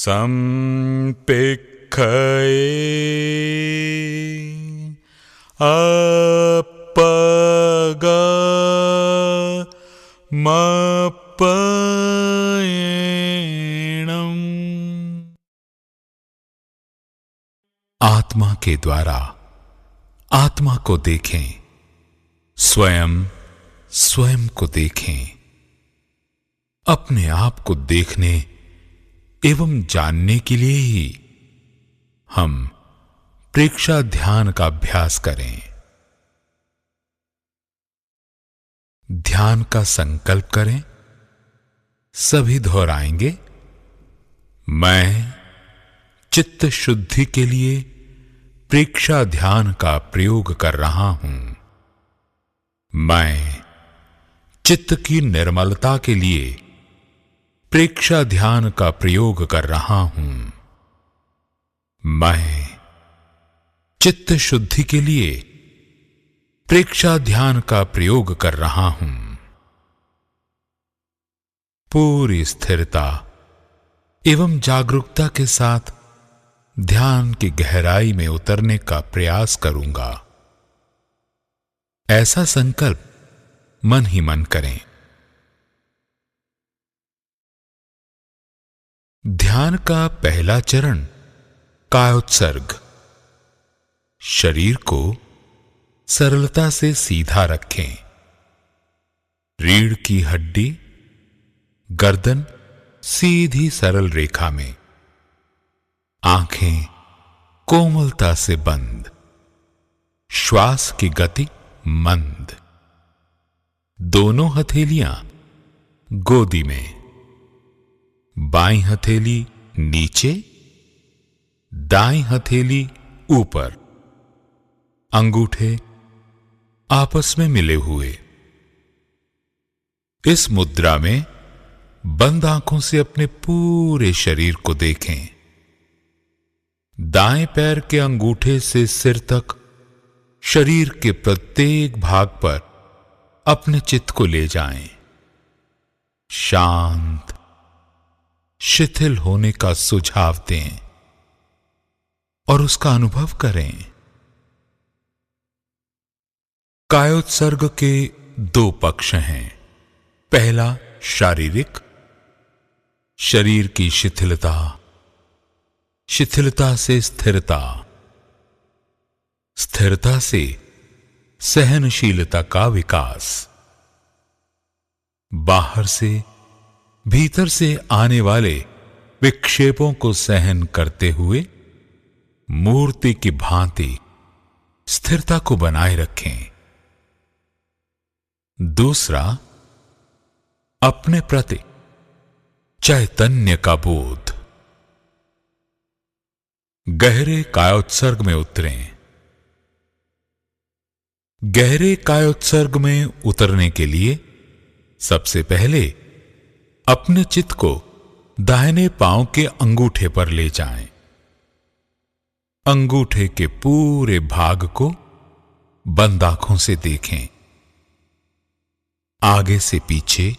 सम्पिक्खये अपगमपयेणम्। आत्मा के द्वारा आत्मा को देखें, स्वयं स्वयं को देखें। अपने आप को देखने एवं जानने के लिए ही हम प्रेक्षा ध्यान का अभ्यास करें। ध्यान का संकल्प करें, सभी दोहराएंगे। मैं चित्त शुद्धि के लिए प्रेक्षा ध्यान का प्रयोग कर रहा हूं। मैं चित्त की निर्मलता के लिए प्रेक्षा ध्यान का प्रयोग कर रहा हूं। मैं चित्त शुद्धि के लिए प्रेक्षा ध्यान का प्रयोग कर रहा हूं। पूरी स्थिरता एवं जागरूकता के साथ ध्यान की गहराई में उतरने का प्रयास करूंगा। ऐसा संकल्प मन ही मन करें। ध्यान का पहला चरण कायोत्सर्ग। शरीर को सरलता से सीधा रखें। रीढ़ की हड्डी, गर्दन सीधी सरल रेखा में, आंखें कोमलता से बंद, श्वास की गति मंद। दोनों हथेलियां गोदी में, बाईं हथेली नीचे, दाईं हथेली ऊपर, अंगूठे आपस में मिले हुए। इस मुद्रा में बंद आंखों से अपने पूरे शरीर को देखें। दाएं पैर के अंगूठे से सिर तक शरीर के प्रत्येक भाग पर अपने चित्त को ले जाएं। शांत शिथिल होने का सुझाव दें और उसका अनुभव करें। कायोत्सर्ग के दो पक्ष हैं। पहला शारीरिक, शरीर की शिथिलता, शिथिलता से स्थिरता, स्थिरता से सहनशीलता का विकास। बाहर से भीतर से आने वाले विक्षेपों को सहन करते हुए मूर्ति की भांति स्थिरता को बनाए रखें। दूसरा, अपने प्रति चैतन्य का बोध। गहरे कायोत्सर्ग में उतरें। गहरे कायोत्सर्ग में उतरने के लिए सबसे पहले अपने चित्त को दाहिने पांव के अंगूठे पर ले जाएं। अंगूठे के पूरे भाग को बंद आंखों से देखें। आगे से पीछे,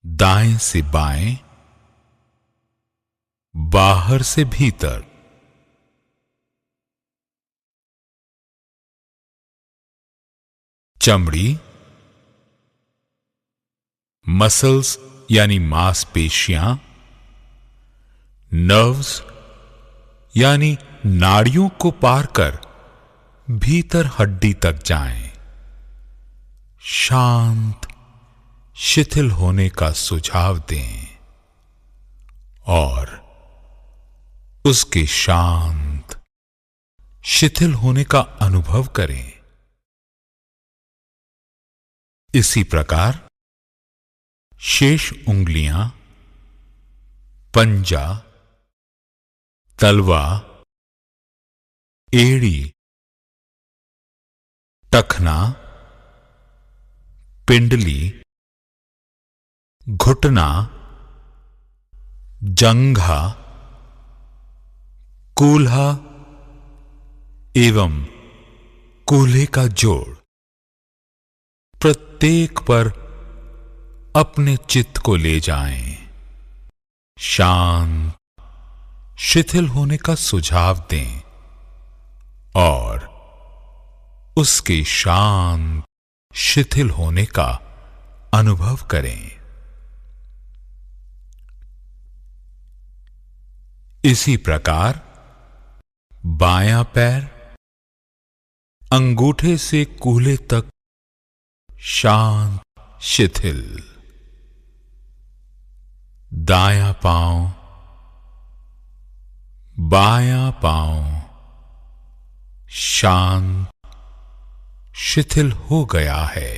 दाएं से बाएं, बाहर से भीतर। चमड़ी, मसल्स यानी मांसपेशियां, नर्व्स यानी नाड़ियों को पार कर भीतर हड्डी तक जाएं। शांत शिथिल होने का सुझाव दें और उसके शांत शिथिल होने का अनुभव करें। इसी प्रकार शेष उंगलियां, पंजा, तलवा, एड़ी, टखना, पिंडली, घुटना, जंघा, कूल्हा एवं कूल्हे का जोड़, प्रत्येक पर अपने चित्त को ले जाएं। शांत शिथिल होने का सुझाव दें और उसके शांत शिथिल होने का अनुभव करें। इसी प्रकार बायां पैर अंगूठे से कूल्हे तक शांत शिथिल, दायां पांव बायां पांव शांत शिथिल हो गया है।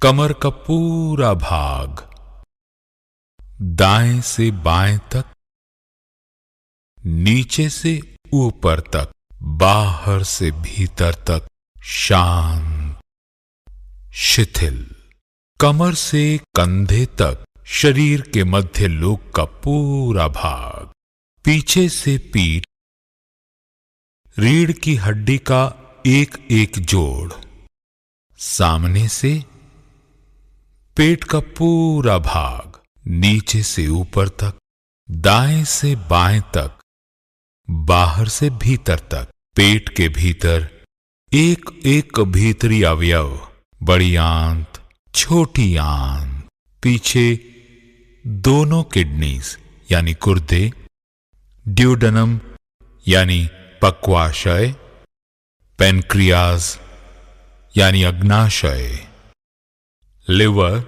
कमर का पूरा भाग दाएं से बाएं तक, नीचे से ऊपर तक, बाहर से भीतर तक शांत शिथिल। कमर से कंधे तक शरीर के मध्य लोक का पूरा भाग, पीछे से पीठ, रीढ़ की हड्डी का एक एक जोड़, सामने से पेट का पूरा भाग, नीचे से ऊपर तक, दाएं से बाएं तक, बाहर से भीतर तक, पेट के भीतर एक एक भीतरी अवयव, बड़ी आंत, छोटी आंत, पीछे दोनों किडनीज यानी गुर्दे, ड्यूडेनम यानी पक्वाशय, पेनक्रियाज यानी अग्नाशय, लिवर,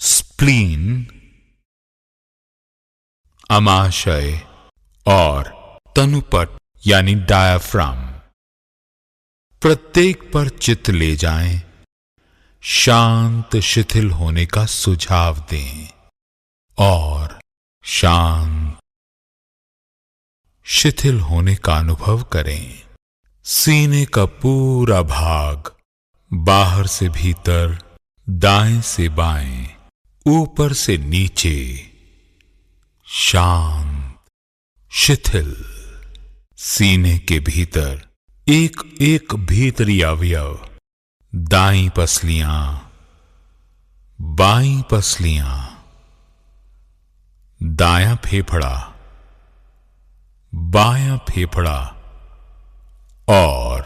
स्प्लीन, अमाशय और तनुपट यानी डायाफ्राम, प्रत्येक पर चित्त ले जाएं, शांत शिथिल होने का सुझाव दें और शांत शिथिल होने का अनुभव करें। सीने का पूरा भाग, बाहर से भीतर, दाएं से बाएं, ऊपर से नीचे शांत शिथिल। सीने के भीतर एक एक भीतरी अवयव, दाईं पसलियां, बाईं पसलियां, दायां फेफड़ा, बायां फेफड़ा और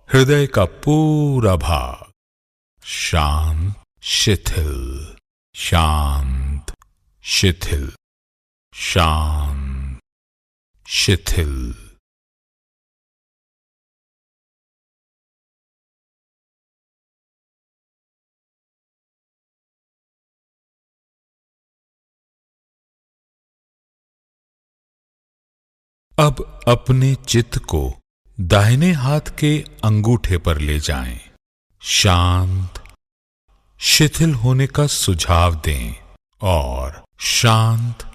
हृदय का पूरा भाग शांत शिथिल, शांत शिथिल, शांत शिथिल। अब अपने चित्त को दाहिने हाथ के अंगूठे पर ले जाएं, शांत शिथिल होने का सुझाव दें और शांत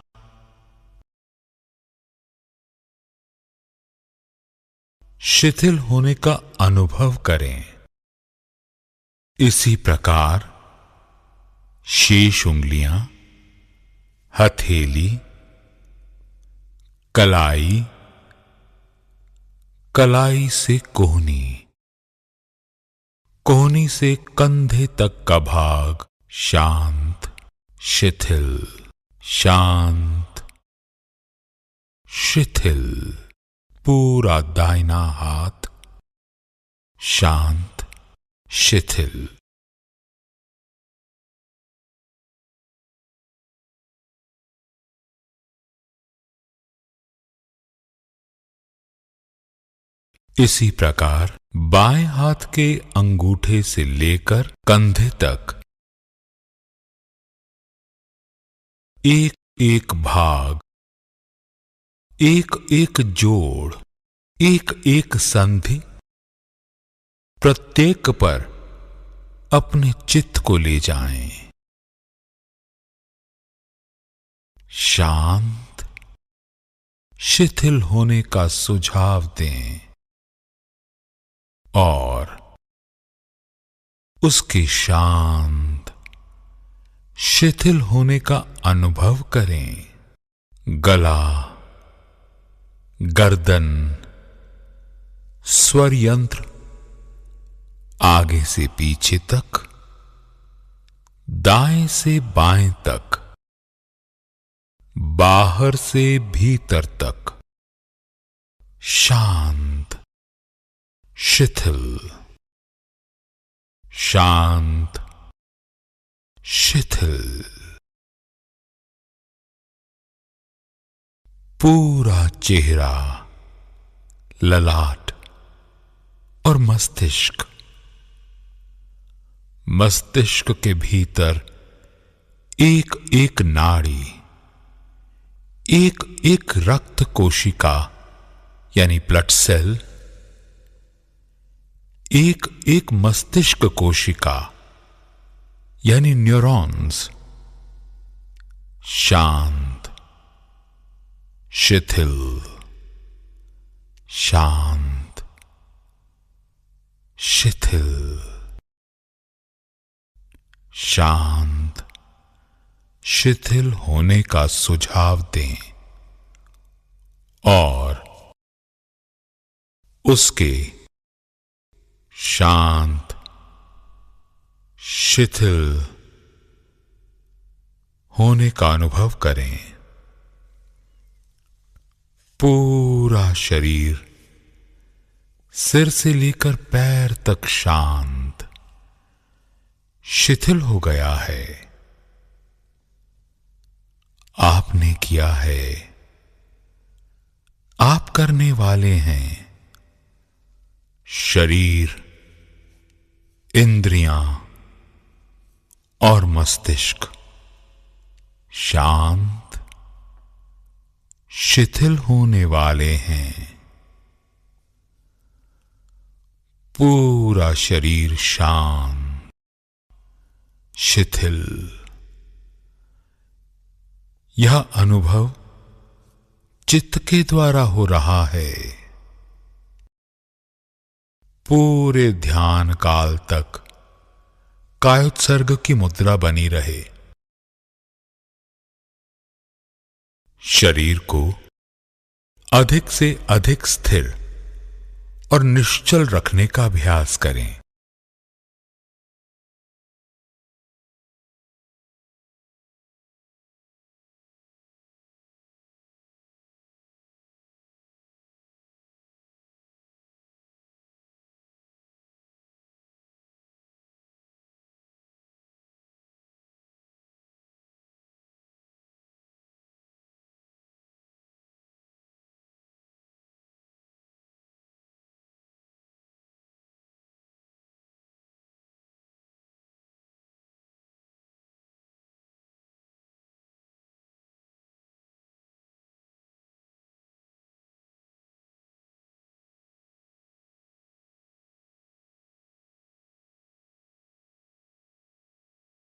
शिथिल होने का अनुभव करें। इसी प्रकार शेष उंगलियां, हथेली, कलाई, कलाई से कोहनी, कोहनी से कंधे तक का भाग शांत शिथिल, शांत शिथिल। पूरा दाहिना हाथ शांत शिथिल। इसी प्रकार बाएं हाथ के अंगूठे से लेकर कंधे तक एक एक भाग, एक एक जोड़, एक एक संधि, प्रत्येक पर अपने चित्त को ले जाएं। शांत शिथिल होने का सुझाव दें और उसके शांत शिथिल होने का अनुभव करें। गला, गर्दन, स्वर यंत्र आगे से पीछे तक, दाएं से बाएं तक, बाहर से भीतर तक, शांत, शिथिल, शांत, शिथिल। पूरा चेहरा, ललाट और मस्तिष्क, मस्तिष्क के भीतर एक एक नाड़ी, एक एक रक्त कोशिका यानी ब्लड सेल, एक एक मस्तिष्क कोशिका यानी न्यूरॉन्स, शांत, शिथिल, शांत, शिथिल, शांत, शिथिल होने का सुझाव दें और उसके शांत, शिथिल होने का अनुभव करें। पूरा शरीर सिर से लेकर पैर तक शांत, शिथिल हो गया है। आपने किया है, आप करने वाले हैं। शरीर, इंद्रियां और मस्तिष्क शांत, शिथिल होने वाले हैं। पूरा शरीर शांत, शिथिल। यह अनुभव चित्त के द्वारा हो रहा है। पूरे ध्यान काल तक कायोत्सर्ग की मुद्रा बनी रहे। शरीर को अधिक से अधिक स्थिर और निश्चल रखने का अभ्यास करें।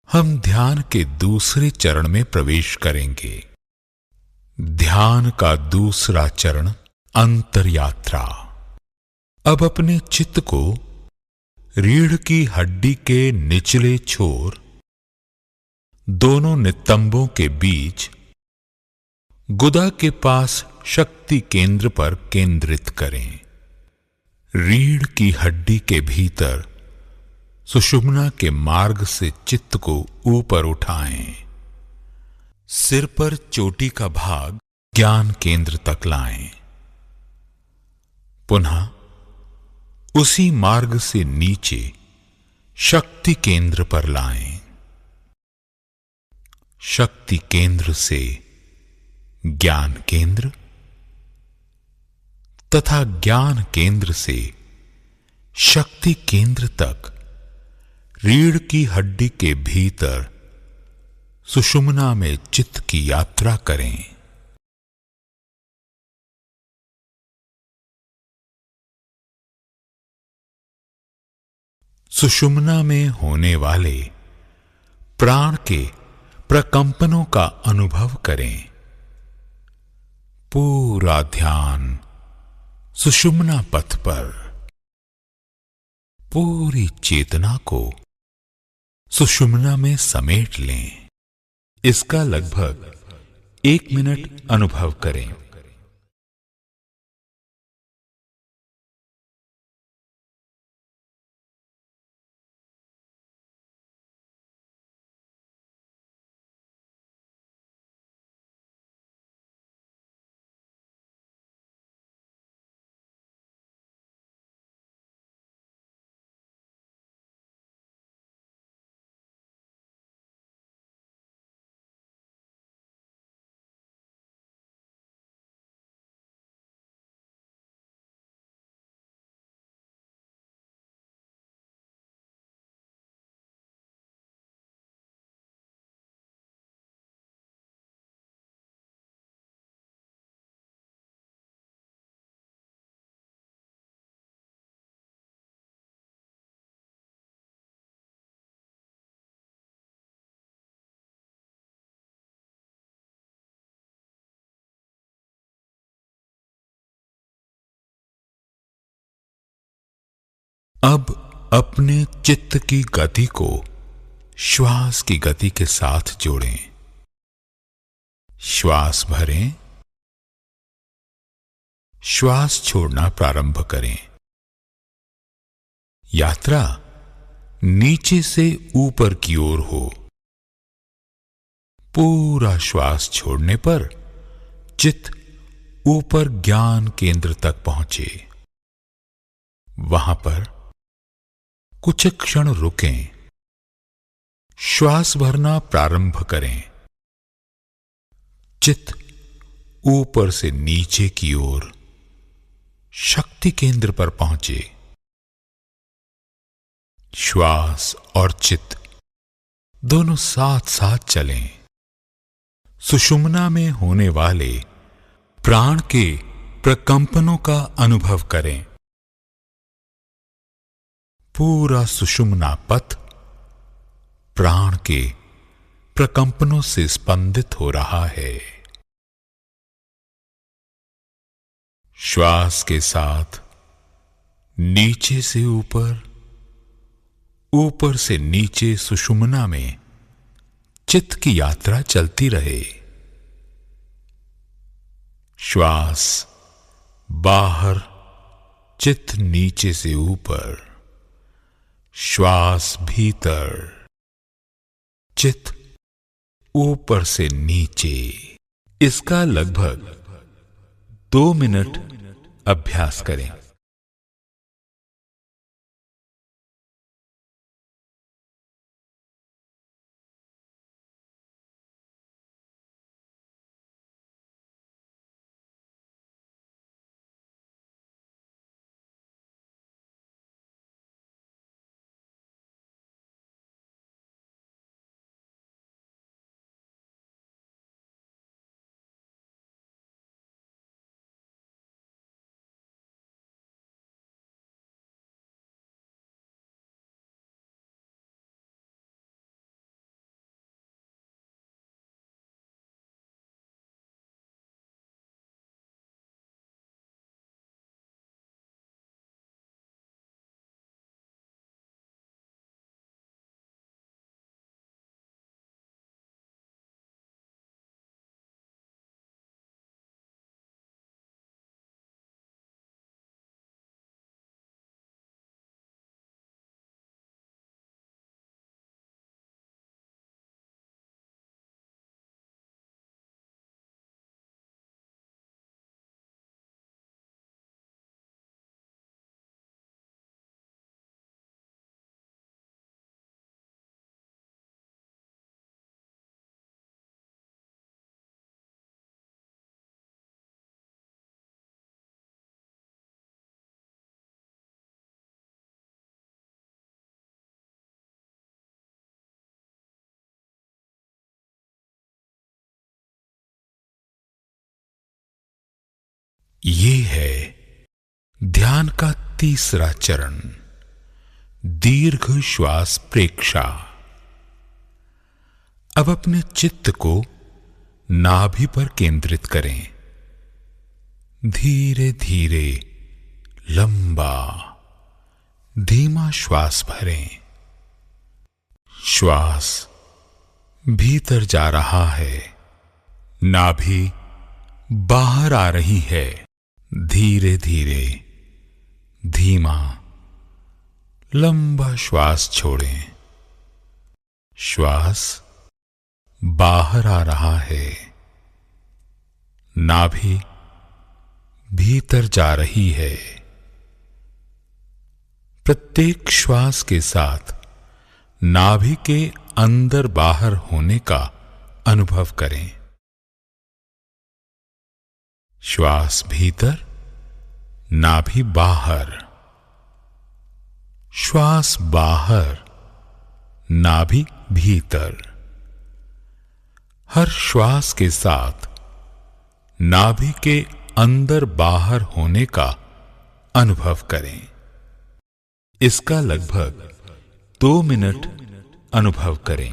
हम ध्यान के दूसरे चरण में प्रवेश करेंगे। ध्यान का दूसरा चरण अंतर यात्रा। अब अपने चित्त को रीढ़ की हड्डी के निचले छोर, दोनों नितंबों के बीच, गुदा के पास शक्ति केंद्र पर केंद्रित करें। रीढ़ की हड्डी के भीतर सुषुम्ना के मार्ग से चित्त को ऊपर उठाएं। सिर पर चोटी का भाग ज्ञान केंद्र तक लाएं। पुनः उसी मार्ग से नीचे शक्ति केंद्र पर लाएं। शक्ति केंद्र से ज्ञान केंद्र तथा ज्ञान केंद्र से शक्ति केंद्र तक रीढ़ की हड्डी के भीतर सुषुम्ना में चित्त की यात्रा करें। सुषुम्ना में होने वाले प्राण के प्रकंपनों का अनुभव करें। पूरा ध्यान सुषुम्ना पथ पर, पूरी चेतना को सुषुम्ना में समेट लें। इसका लगभग 1 मिनट अनुभव करें। अपने चित्त की गति को श्वास की गति के साथ जोड़ें। श्वास भरें, श्वास छोड़ना प्रारंभ करें। यात्रा नीचे से ऊपर की ओर हो। पूरा श्वास छोड़ने पर चित्त ऊपर ज्ञान केंद्र तक पहुंचे। वहां पर कुछ क्षण रुकें। श्वास भरना प्रारंभ करें। चित्त ऊपर से नीचे की ओर शक्ति केंद्र पर पहुंचे। श्वास और चित्त दोनों साथ साथ चलें। सुषुम्ना में होने वाले प्राण के प्रकंपनों का अनुभव करें। पूरा सुषुम्ना पथ प्राण के प्रकंपनों से स्पंदित हो रहा है। श्वास के साथ नीचे से ऊपर, ऊपर से नीचे सुषुम्ना में चित्त की यात्रा चलती रहे। श्वास बाहर, चित्त नीचे से ऊपर। श्वास भीतर, चित्त ऊपर से नीचे। इसका लगभग 2 मिनट अभ्यास करें। ये है ध्यान का तीसरा चरण, दीर्घ श्वास प्रेक्षा। अब अपने चित्त को नाभि पर केंद्रित करें। धीरे धीरे लंबा धीमा श्वास भरें। श्वास भीतर जा रहा है, नाभि बाहर आ रही है। धीरे धीरे धीमा लंबा श्वास छोड़ें। श्वास बाहर आ रहा है, नाभि भीतर जा रही है। प्रत्येक श्वास के साथ नाभि के अंदर बाहर होने का अनुभव करें। श्वास भीतर, नाभि बाहर। श्वास बाहर, नाभि भीतर। हर श्वास के साथ नाभि के अंदर बाहर होने का अनुभव करें। इसका लगभग 2 मिनट अनुभव करें।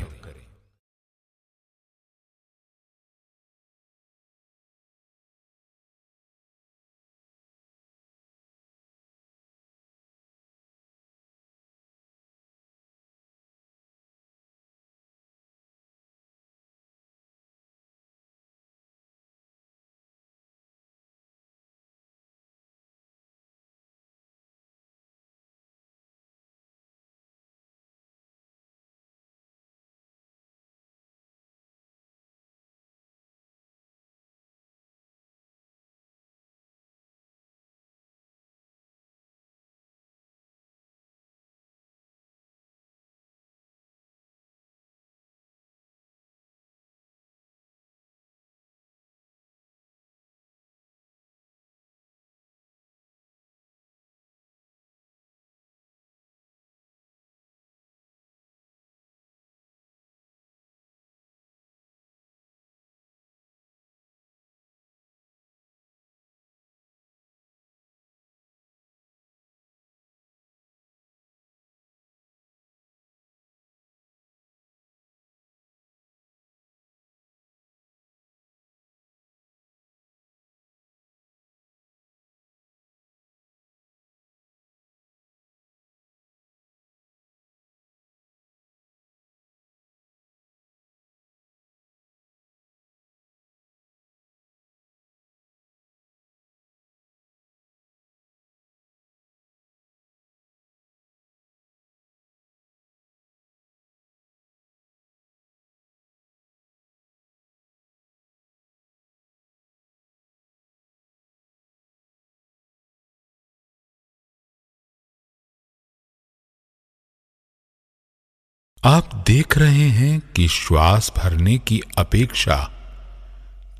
आप देख रहे हैं कि श्वास भरने की अपेक्षा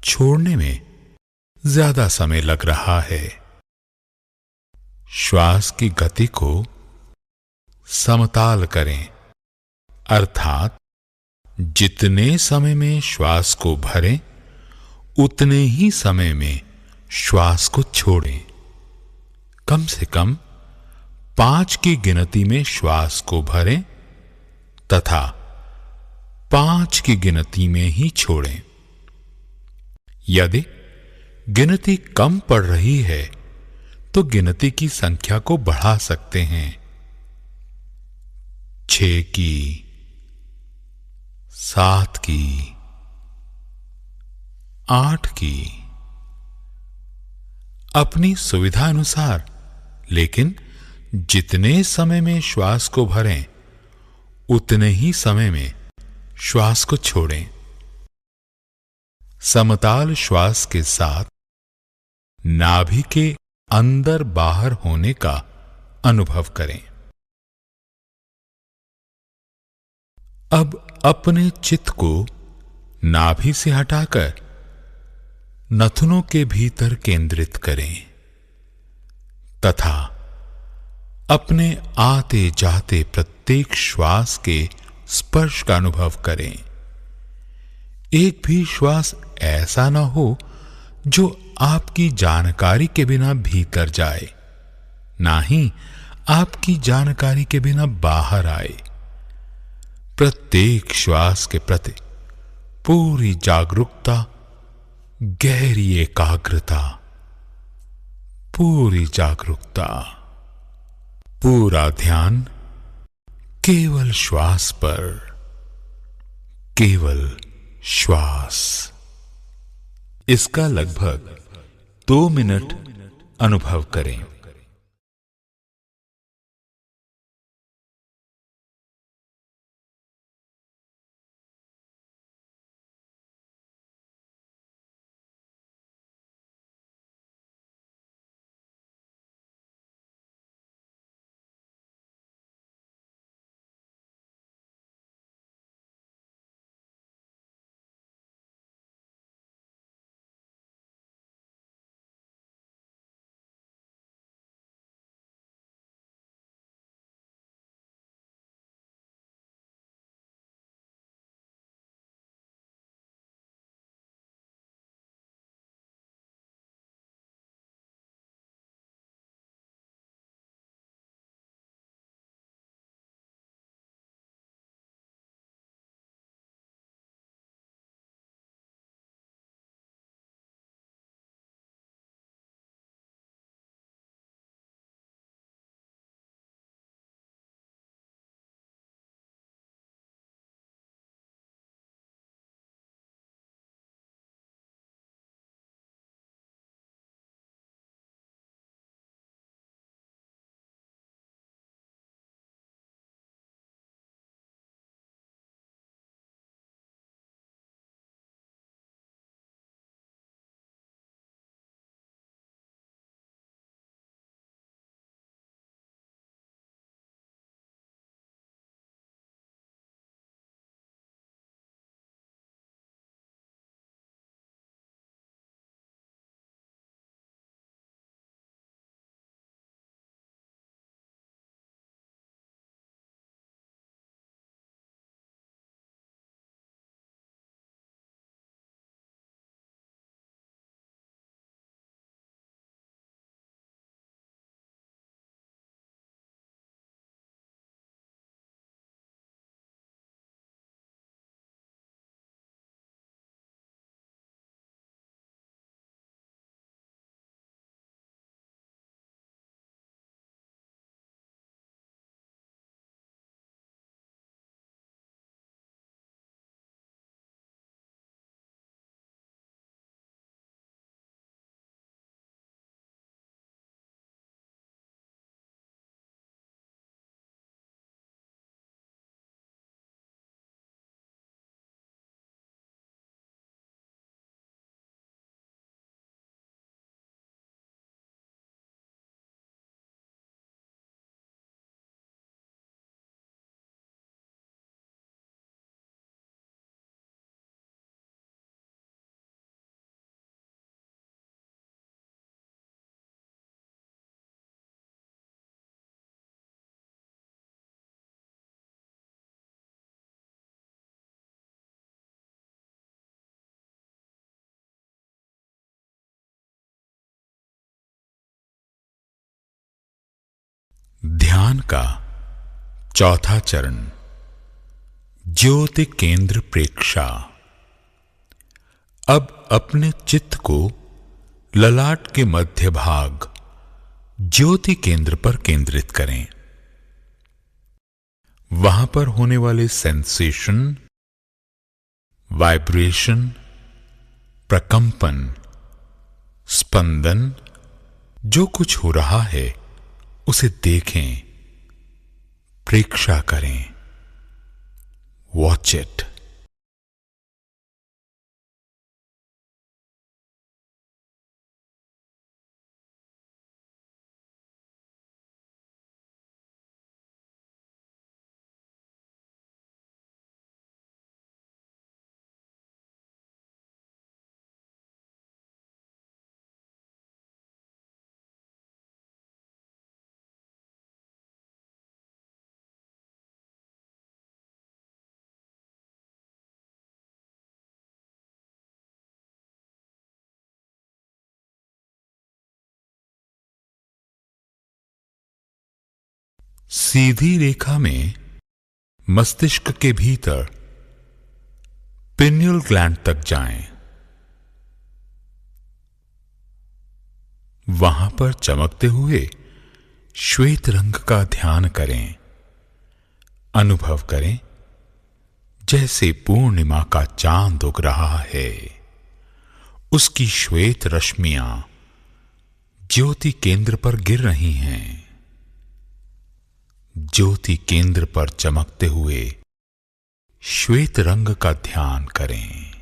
छोड़ने में ज्यादा समय लग रहा है। श्वास की गति को समताल करें, अर्थात जितने समय में श्वास को भरें उतने ही समय में श्वास को छोड़ें। कम से कम 5 की गिनती में श्वास को भरें तथा 5 की गिनती में ही छोड़ें। यदि गिनती कम पड़ रही है तो गिनती की संख्या को बढ़ा सकते हैं। 6 की, 7 की, 8 की, अपनी सुविधा अनुसार, लेकिन जितने समय में श्वास को भरें उतने ही समय में श्वास को छोड़ें। समताल श्वास के साथ नाभि के अंदर बाहर होने का अनुभव करें। अब अपने चित्त को नाभि से हटाकर नथुनों के भीतर केंद्रित करें तथा अपने आते जाते प्रत्येक श्वास के स्पर्श का अनुभव करें। एक भी श्वास ऐसा ना हो जो आपकी जानकारी के बिना भीतर जाए, ना ही आपकी जानकारी के बिना बाहर आए। प्रत्येक श्वास के प्रति पूरी जागरूकता, गहरी एकाग्रता, पूरी जागरूकता, पूरा ध्यान केवल श्वास पर, केवल श्वास। इसका लगभग 2 मिनट अनुभव करें। ध्यान का चौथा चरण, ज्योति केंद्र प्रेक्षा। अब अपने चित्त को ललाट के मध्य भाग ज्योति केंद्र पर केंद्रित करें। वहां पर होने वाले सेंसेशन, वाइब्रेशन, प्रकंपन, स्पंदन, जो कुछ हो रहा है उसे देखें, प्रेक्षा करें, वॉच इट। सीधी रेखा में मस्तिष्क के भीतर पिनियल ग्लैंड तक जाएं। वहां पर चमकते हुए श्वेत रंग का ध्यान करें। अनुभव करें जैसे पूर्णिमा का चांद उग रहा है। उसकी श्वेत रश्मियां ज्योति केंद्र पर गिर रही हैं। ज्योति केंद्र पर चमकते हुए श्वेत रंग का ध्यान करें।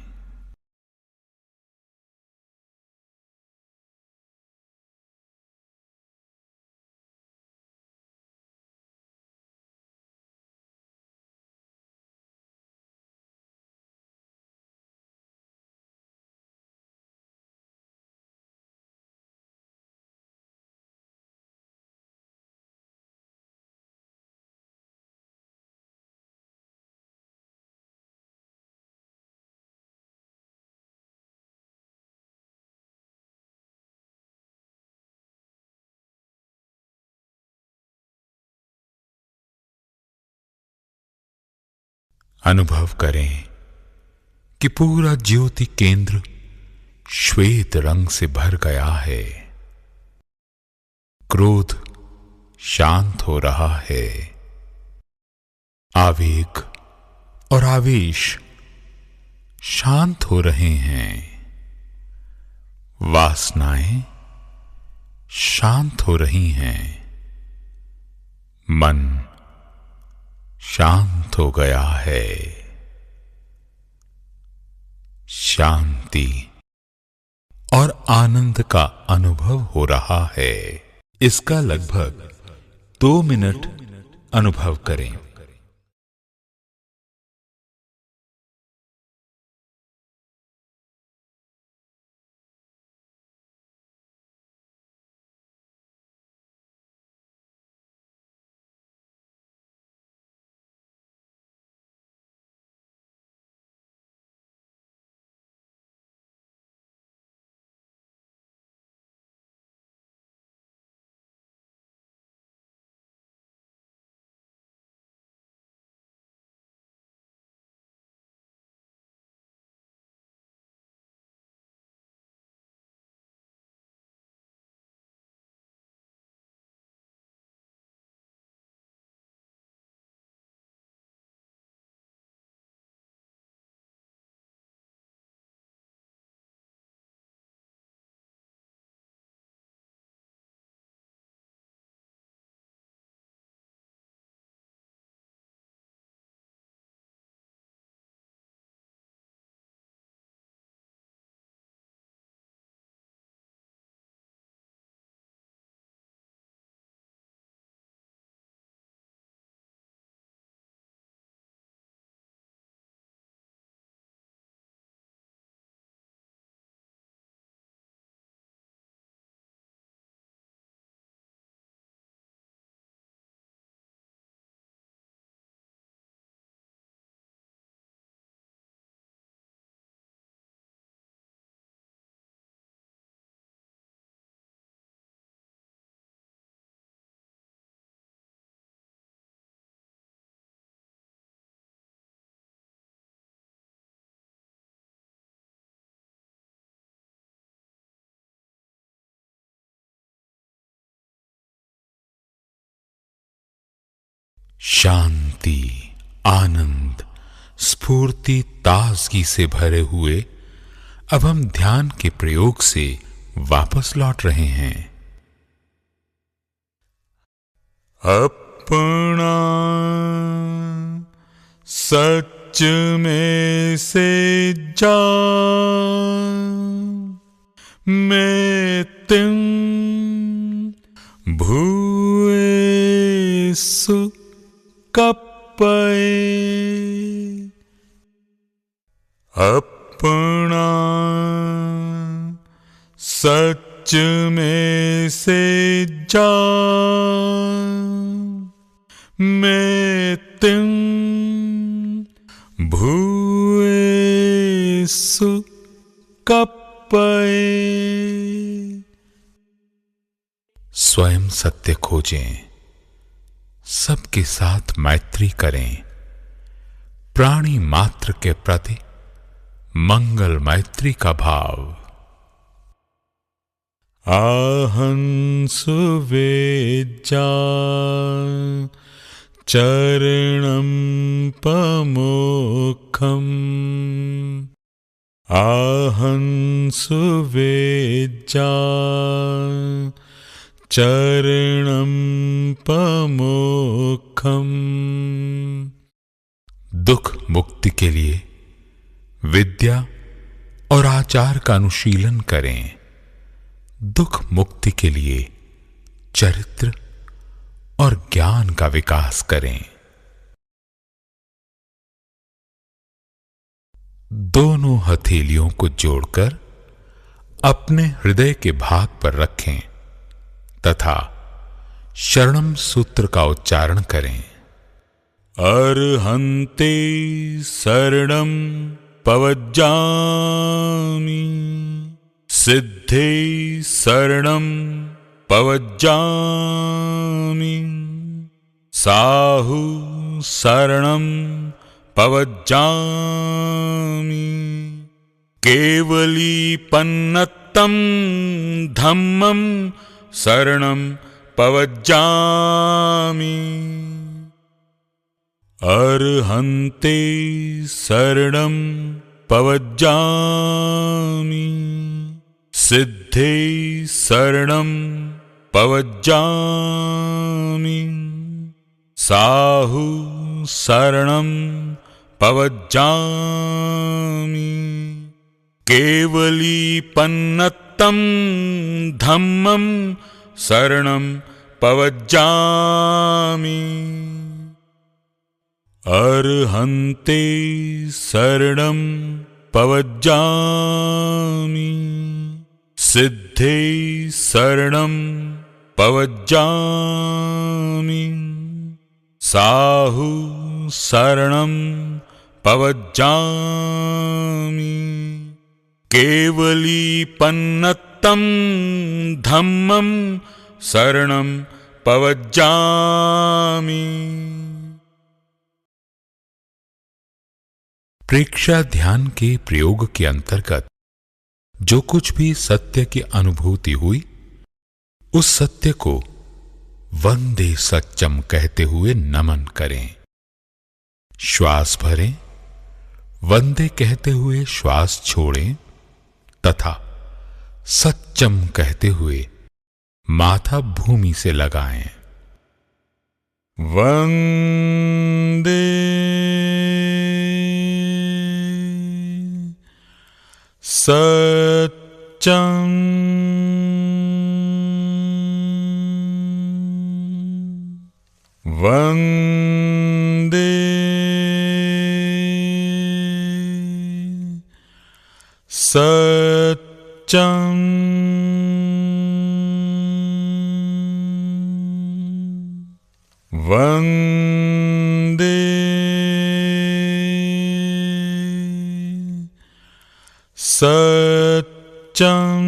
अनुभव करें कि पूरा ज्योति केंद्र श्वेत रंग से भर गया है। क्रोध शांत हो रहा है। आवेग और आवेश शांत हो रहे हैं। वासनाएं शांत हो रही हैं। मन शांत हो गया है। शांति और आनंद का अनुभव हो रहा है। इसका लगभग 2 मिनट अनुभव करें। शांति, आनंद, स्फूर्ति, ताजगी से भरे हुए अब हम ध्यान के प्रयोग से वापस लौट रहे हैं। अपना सच में से जा, मैं तिन भूए सुख कपए। अपना सच में से जा, मैं तिन भूए सुख कपए। स्वयं सत्य खोजें, सबके साथ मैत्री करें, प्राणी मात्र के प्रति मंगल मैत्री का भाव। आहं सुवेज्जा चरणं पमोक्षम्। आहं सुवेज्जा चरणं पमोक्षम्। दुख मुक्ति के लिए विद्या और आचार का अनुशीलन करें। दुख मुक्ति के लिए चरित्र और ज्ञान का विकास करें। दोनों हथेलियों को जोड़कर अपने हृदय के भाग पर रखें तथा शरणम सूत्र का उच्चारण करें। अर्हन्ते शरणं पवज्जामि, सिद्धे शरणं पवज्जामि, साहु शरणं पवज्जामि, केवलीपन्नतं धम्मं शरणं पवज्जामि। अर्हन्ते शरणं पवज्जामि, सिद्धे शरणं पवज्जामि, साहु शरणं पवज्जामि, केवलीपन्नतं धम्मं शरणं पवज्जामि। अर्हन्ते शरणं पवज्जामि, सिद्धे शरणं पवज्जामि, साहु शरणं पवज्जामि, केवलीपन्नतं धम्मं शरणं पवज्जामि। प्रेक्षा ध्यान के प्रयोग के अंतर्गत जो कुछ भी सत्य की अनुभूति हुई, उस सत्य को वंदे सत्यम कहते हुए नमन करें। श्वास भरें, वंदे कहते हुए श्वास छोड़ें तथा सत्यम कहते हुए माथा भूमि से लगाएं। वंदे सत्यम वंदे सत्यम वंदे सत्यम